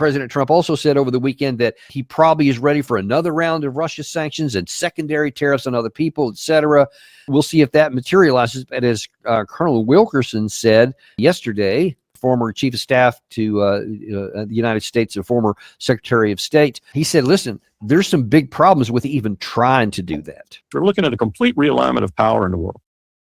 President Trump also said over the weekend that he probably is ready for another round of Russia sanctions and secondary tariffs on other people, etc. We'll see if that materializes. But as Colonel Wilkerson said yesterday, former chief of staff to the United States, a former Secretary of State, he said, listen, there's some big problems with even trying to do that. We're looking at a complete realignment of power in the world.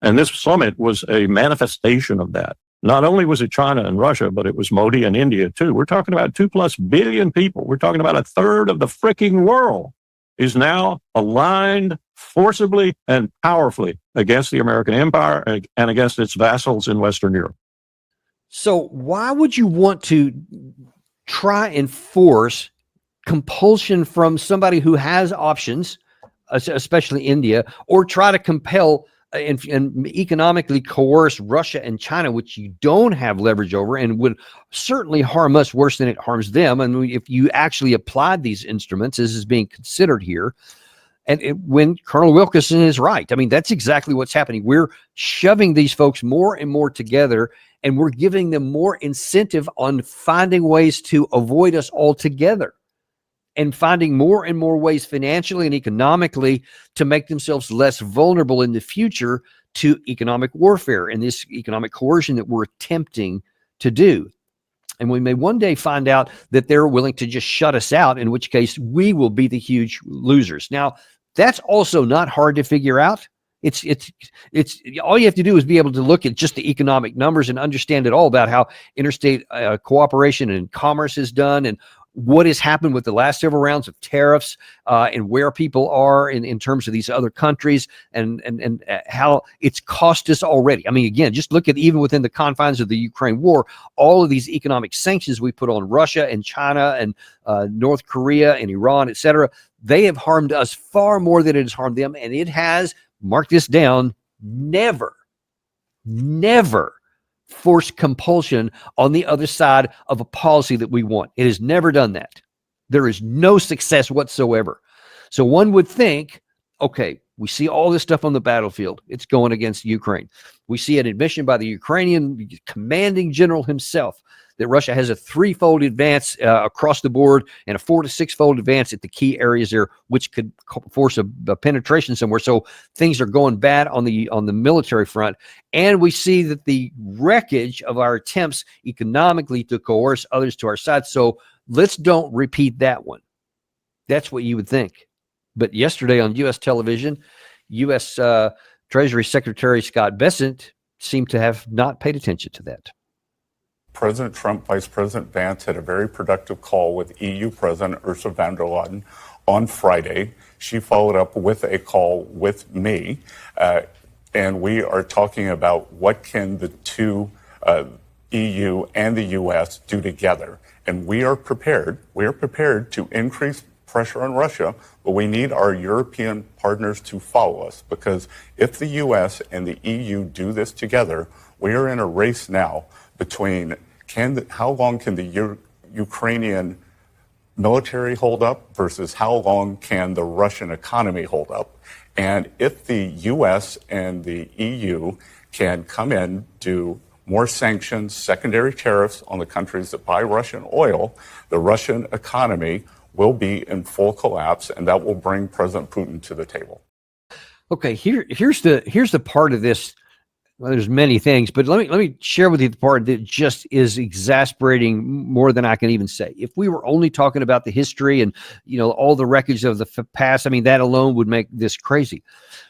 And this summit was a manifestation of that. Not only was it China and Russia, but it was Modi and India too. We're talking about 2+ billion people. We're talking about a third of the freaking world is now aligned forcibly and powerfully against the American empire and against its vassals in Western Europe. So why would you want to try and force compulsion from somebody who has options, especially India, or try to compel and economically coerce Russia and China, which you don't have leverage over and would certainly harm us worse than it harms them? And if you actually applied these instruments, as is being considered here, and when Colonel Wilkerson is right, I mean, that's exactly what's happening. We're shoving these folks more and more together, and we're giving them more incentive on finding ways to avoid us altogether and finding more and more ways financially and economically to make themselves less vulnerable in the future to economic warfare and this economic coercion that we're attempting to do. And we may one day find out that they're willing to just shut us out, in which case we will be the huge losers. Now, that's also not hard to figure out. It's all you have to do is be able to look at just the economic numbers and understand it all about how interstate cooperation and commerce is done and what has happened with the last several rounds of tariffs and where people are in terms of these other countries and how it's cost us already. I mean, again, just look at even within the confines of the Ukraine war, all of these economic sanctions we put on Russia and China and North Korea and Iran, etc. They have harmed us far more than it has harmed them. And it has, mark this down, never forced compulsion on the other side of a policy that we want. It has never done that. There is no success whatsoever. So one would think, okay, we see all this stuff on the battlefield. It's going against Ukraine. We see an admission by the Ukrainian commanding general himself that Russia has a 3-fold advance across the board and a 4- to 6-fold advance at the key areas there, which could force a penetration somewhere. So things are going bad on the military front. And we see that the wreckage of our attempts economically to coerce others to our side. So let's don't repeat that one. That's what you would think. But yesterday on U.S. television, U.S. Treasury Secretary Scott Bessent seemed to have not paid attention to that. President Trump, Vice President Vance had a very productive call with EU President Ursula von der Leyen on Friday. She followed up with a call with me, and we are talking about what can the two EU and the U.S. do together. And we are prepared to increase pressure on Russia, but we need our European partners to follow us, because if the U.S. and the EU do this together, we are in a race now between how long can the Ukrainian military hold up versus how long can the Russian economy hold up. And if the U.S. and the EU can come in, do more sanctions, secondary tariffs on the countries that buy Russian oil, the Russian economy will be in full collapse, and that will bring President Putin to the table. Okay, here's the part of this. Well, there's many things, but let me share with you the part that just is exasperating more than I can even say. If we were only talking about the history and all the wreckage of the past, I mean, that alone would make this crazy.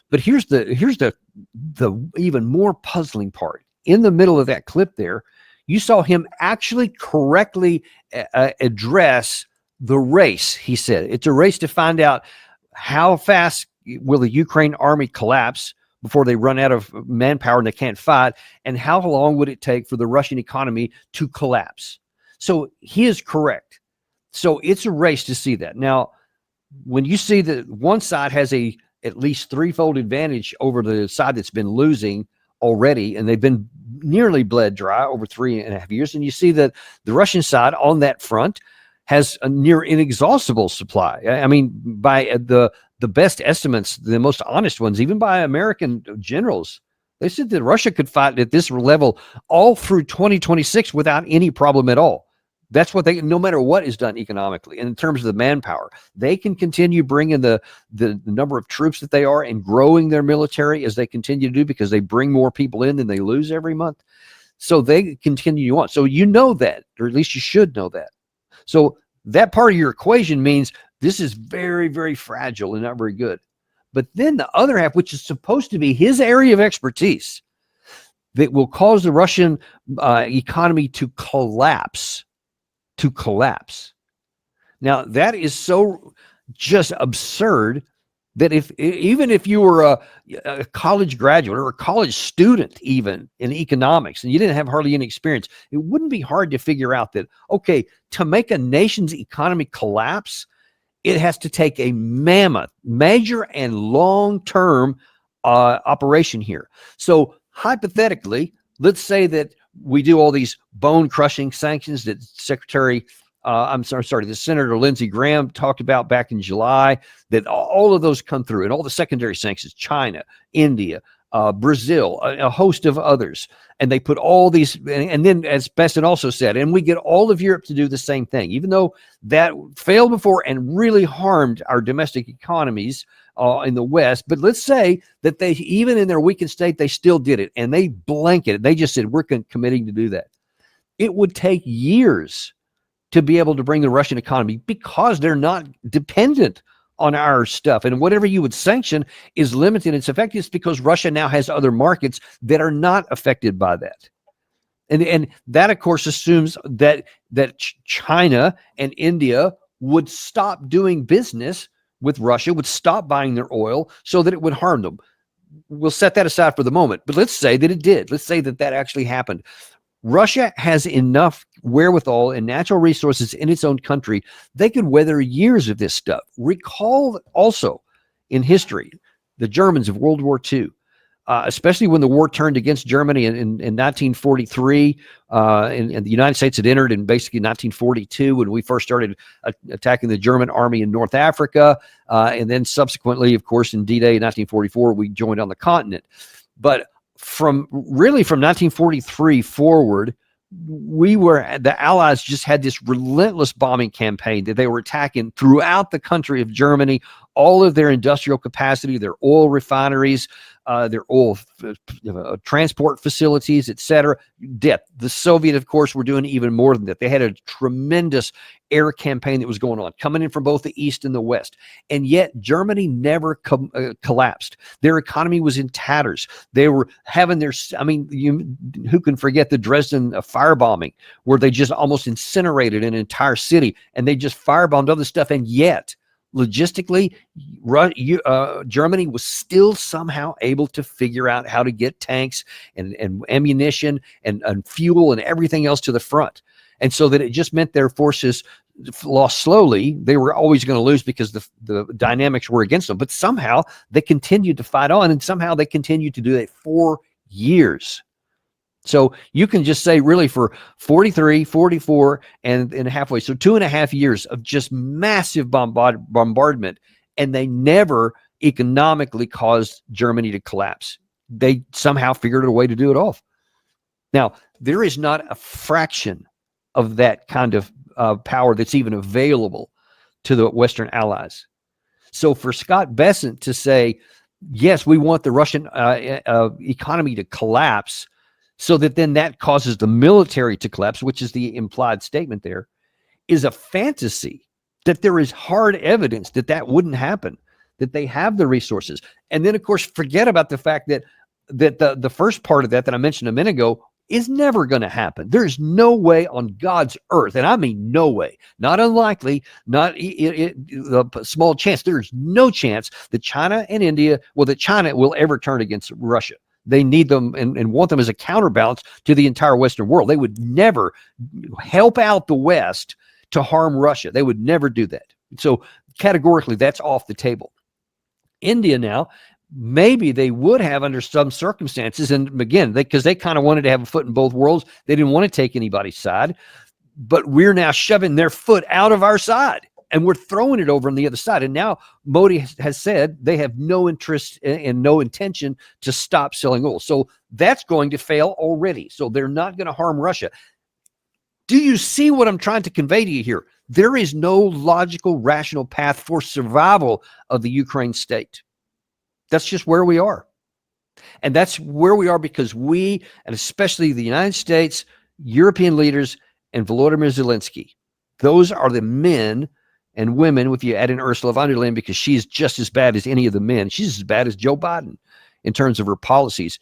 But here's the even more puzzling part. In the middle of that clip there, you saw him actually correctly address the race. He said it's a race to find out how fast will the Ukraine army collapse before they run out of manpower and they can't fight, and how long would it take for the Russian economy to collapse. So he is correct. So it's a race to see that. Now, when you see that one side has at least 3-fold advantage over the side that's been losing already, and they've been nearly bled dry over 3.5 years, and you see that the Russian side on that front has a near inexhaustible supply. I mean, by the best estimates, the most honest ones, even by American generals, they said that Russia could fight at this level all through 2026 without any problem at all. That's what no matter what is done economically. And in terms of the manpower, they can continue bringing the number of troops that they are and growing their military as they continue to do, because they bring more people in than they lose every month. So they continue on. So you know that, or at least you should know that. So that part of your equation means this is very, very fragile and not very good. But then the other half, which is supposed to be his area of expertise, that will cause the Russian economy to collapse. Now, that is so just absurd that even if you were a college graduate or a college student, even in economics, and you didn't have hardly any experience, it wouldn't be hard to figure out that, okay, to make a nation's economy collapse, it has to take a mammoth, major and long-term operation here. So hypothetically, let's say that we do all these bone-crushing sanctions that the Senator Lindsey Graham talked about back in July, that all of those come through, and all the secondary sanctions, China, India, Brazil, a host of others. And they put all these, and then as Besson also said, and we get all of Europe to do the same thing, even though that failed before and really harmed our domestic economies in the West. But let's say that they, even in their weakened state, they still did it, and they blanketed. They just said, we're committing to do that. It would take years to be able to bring the Russian economy, because they're not dependent on our stuff. And whatever you would sanction is limited in its effectiveness, because Russia now has other markets that are not affected by that. And that, of course, assumes that China and India would stop doing business with Russia, would stop buying their oil, so that it would harm them. We'll set that aside for the moment, but let's say that it did. Let's say that actually happened. Russia has enough wherewithal and natural resources in its own country. They could weather years of this stuff. Recall also in history, the Germans of World War II, especially when the war turned against Germany in 1943, and the United States had entered in basically 1942 when we first started attacking the German army in North Africa. And then subsequently, of course, in D-Day in 1944, we joined on the continent. But from 1943 forward, the Allies just had this relentless bombing campaign that they were attacking throughout the country of Germany, all of their industrial capacity, their oil refineries, their oil transport facilities, etc. Depth. The Soviet, of course, were doing even more than that. They had a tremendous air campaign that was going on, coming in from both the East and the West. And yet Germany never collapsed. Their economy was in tatters. They were having who can forget the Dresden firebombing, where they just almost incinerated an entire city, and they just firebombed other stuff. And yet, logistically, Germany was still somehow able to figure out how to get tanks and ammunition and fuel and everything else to the front. And so that it just meant their forces lost slowly. They were always going to lose because the dynamics were against them. But somehow they continued to fight on, and somehow they continued to do it for years. So you can just say, really, for 43, 44, and halfway, so 2.5 years of just massive bombardment, and they never economically caused Germany to collapse. They somehow figured a way to do it off. Now, there is not a fraction of that kind of power that's even available to the Western Allies. So for Scott Bessent to say, yes, we want the Russian economy to collapse, so that then that causes the military to collapse, which is the implied statement there, is a fantasy. That there is hard evidence that wouldn't happen, that they have the resources. And then, of course, forget about the fact that the first part of that I mentioned a minute ago is never going to happen. There's no way on God's earth, and I mean no way, not unlikely, not a small chance. There's no chance that China and India, that China will ever turn against Russia. They need them and want them as a counterbalance to the entire Western world. They would never help out the West to harm Russia. They would never do that. So categorically, that's off the table. India now, maybe they would have under some circumstances, and again, because they kind of wanted to have a foot in both worlds. They didn't want to take anybody's side, but we're now shoving their foot out of our side, and we're throwing it over on the other side. And now Modi has said they have no interest and no intention to stop selling oil. So that's going to fail already. So they're not going to harm Russia. Do you see what I'm trying to convey to you here? There is no logical, rational path for survival of the Ukraine state. That's just where we are. And that's where we are because we, and especially the United States, European leaders, and Volodymyr Zelensky, those are the men and women, if you add in Ursula von der Leyen, because she's just as bad as any of the men. She's as bad as Joe Biden in terms of her policies,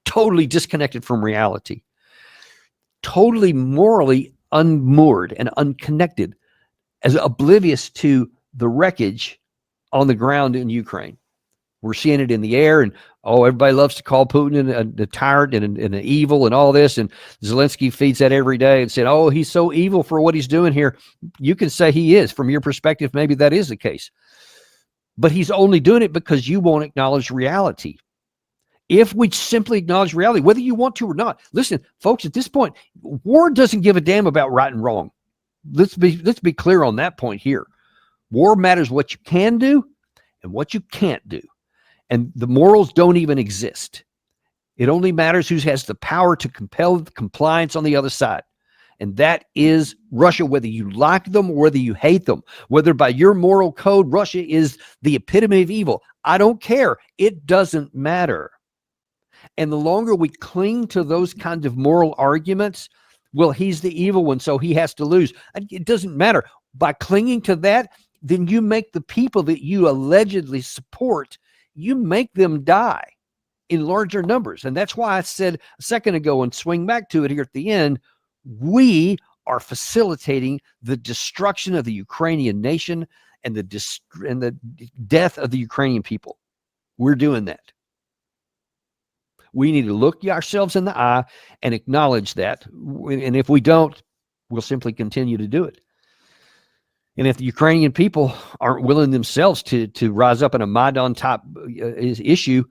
totally disconnected from reality, totally morally unmoored and unconnected, as oblivious to the wreckage on the ground in Ukraine. We're seeing it in the air, and everybody loves to call Putin a tyrant and an evil and all this, and Zelensky feeds that every day and said, he's so evil for what he's doing here. You can say he is. From your perspective, maybe that is the case. But he's only doing it because you won't acknowledge reality. If we simply acknowledge reality, whether you want to or not, listen, folks, at this point, war doesn't give a damn about right and wrong. Let's be clear on that point here. War matters what you can do and what you can't do. And the morals don't even exist. It only matters who has the power to compel the compliance on the other side. And that is Russia, whether you like them or whether you hate them. Whether by your moral code, Russia is the epitome of evil. I don't care. It doesn't matter. And the longer we cling to those kinds of moral arguments, well, he's the evil one, so he has to lose. It doesn't matter. By clinging to that, then you make the people that you allegedly support, you make them die in larger numbers. And that's why I said a second ago, and swing back to it here at the end, we are facilitating the destruction of the Ukrainian nation and the death of the Ukrainian people. We're doing that. We need to look ourselves in the eye and acknowledge that. And if we don't, we'll simply continue to do it. And if the Ukrainian people aren't willing themselves to rise up in a Maidan type issue,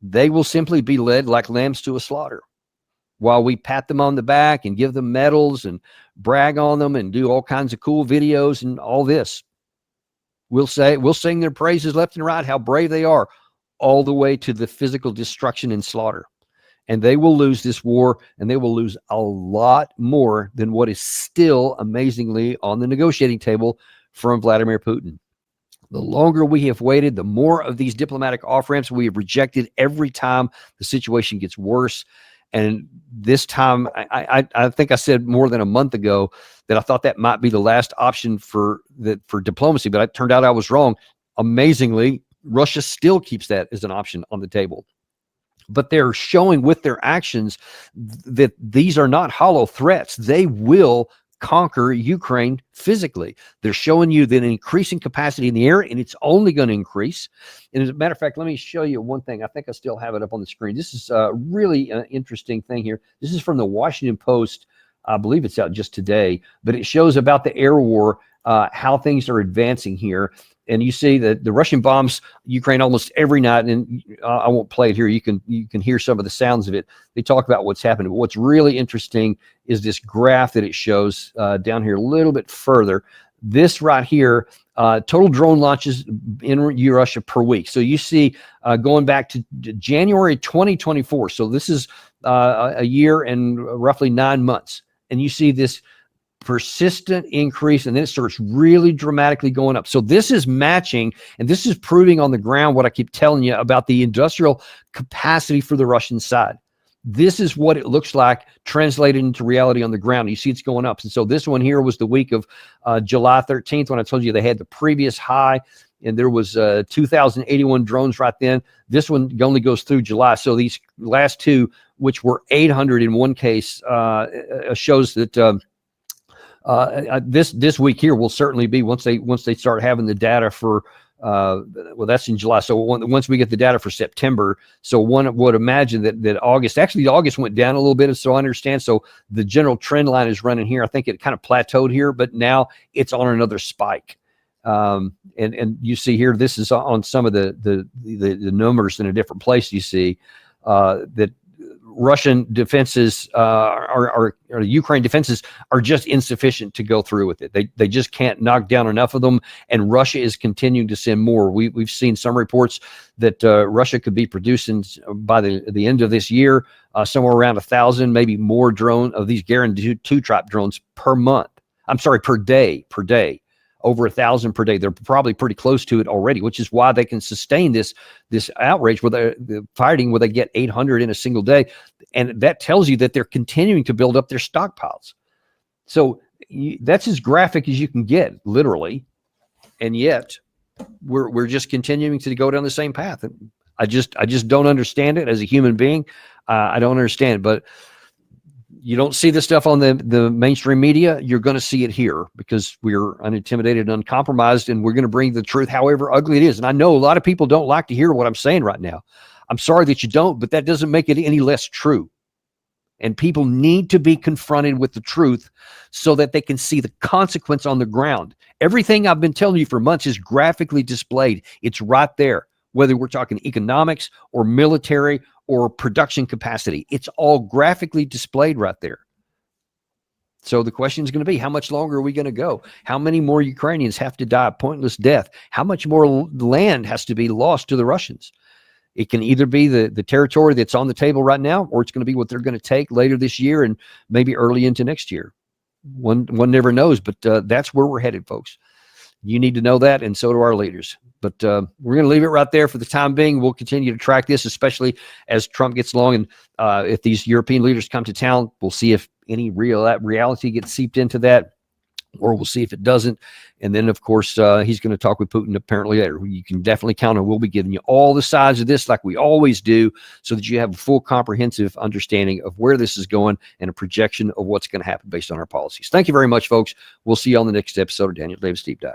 they will simply be led like lambs to a slaughter while we pat them on the back and give them medals and brag on them and do all kinds of cool videos and all this. We'll sing their praises left and right, how brave they are, all the way to the physical destruction and slaughter. And they will lose this war, and they will lose a lot more than what is still amazingly on the negotiating table from Vladimir Putin. The longer we have waited, the more of these diplomatic off-ramps we have rejected every time the situation gets worse. And this time, I think I said more than a month ago that I thought that might be the last option for diplomacy, but it turned out I was wrong. Amazingly, Russia still keeps that as an option on the table. But they're showing with their actions that these are not hollow threats. They will conquer Ukraine physically. They're showing you that increasing capacity in the air, and it's only going to increase. And as a matter of fact, let me show you one thing. I think I still have it up on the screen. This is a really interesting thing here. This is from the Washington Post. I believe it's out just today, but it shows about the air war, how things are advancing here. And you see that the Russian bombs Ukraine almost every night, and I won't play it here. You can hear some of the sounds of it. They talk about what's happening. But what's really interesting is this graph that it shows down here a little bit further. This right here, total drone launches in Russia per week. So you see going back to January 2024. So this is a year and roughly 9 months. And you see this persistent increase, and then it starts really dramatically going up. So this is matching, and this is proving on the ground what I keep telling you about the industrial capacity for the Russian side. This is what it looks like translated into reality on the ground. You see it's going up. And so this one here was the week of July 13th when I told you they had the previous high, and there was 2,081 drones right then. This one only goes through July. So these last two, which were 800 in one case, shows that this week here will certainly be once they start having the data for well, that's in July. So once we get the data for September, so one would imagine that August, actually August went down a little bit, so I understand. So the general trend line is running here. I think it kind of plateaued here, but now it's on another spike. And you see here, this is on some of the numbers in a different place. You see that Russian defenses or Ukraine defenses are just insufficient to go through with it. They just can't knock down enough of them, and Russia is continuing to send more. We've seen some reports that Russia could be producing by the end of this year somewhere around 1,000, maybe more of these Guarantee 2 trap drones per month. I'm sorry, per day. Over 1,000 per day. They're probably pretty close to it already, which is why they can sustain this outrage where they're fighting, where they get 800 in a single day. And that tells you that they're continuing to build up their stockpiles. So that's as graphic as you can get, literally. And yet we're just continuing to go down the same path. I just don't understand it as a human being. I don't understand it, but you don't see this stuff on the mainstream media. You're going to see it here because we're unintimidated and uncompromised, and we're going to bring the truth however ugly it is. And I know a lot of people don't like to hear what I'm saying right now. I'm sorry that you don't, but that doesn't make it any less true. And people need to be confronted with the truth so that they can see the consequence on the ground. Everything I've been telling you for months is graphically displayed. It's right there, whether we're talking economics or military or production capacity. It's all graphically displayed right there. So the question is going to be, how much longer are we going to go? How many more Ukrainians have to die a pointless death? How much more land has to be lost to the Russians? It can either be the territory that's on the table right now, or it's going to be what they're going to take later this year and maybe early into next year. One never knows, but that's where we're headed, folks. You need to know that, and so do our leaders. But we're going to leave it right there for the time being. We'll continue to track this, especially as Trump gets along. And if these European leaders come to town, we'll see if any reality gets seeped into that, or we'll see if it doesn't. And then, of course, he's going to talk with Putin apparently later. You can definitely count on. We'll be giving you all the sides of this like we always do, so that you have a full comprehensive understanding of where this is going and a projection of what's going to happen based on our policies. Thank you very much, folks. We'll see you on the next episode of Daniel Davis Deep Dive.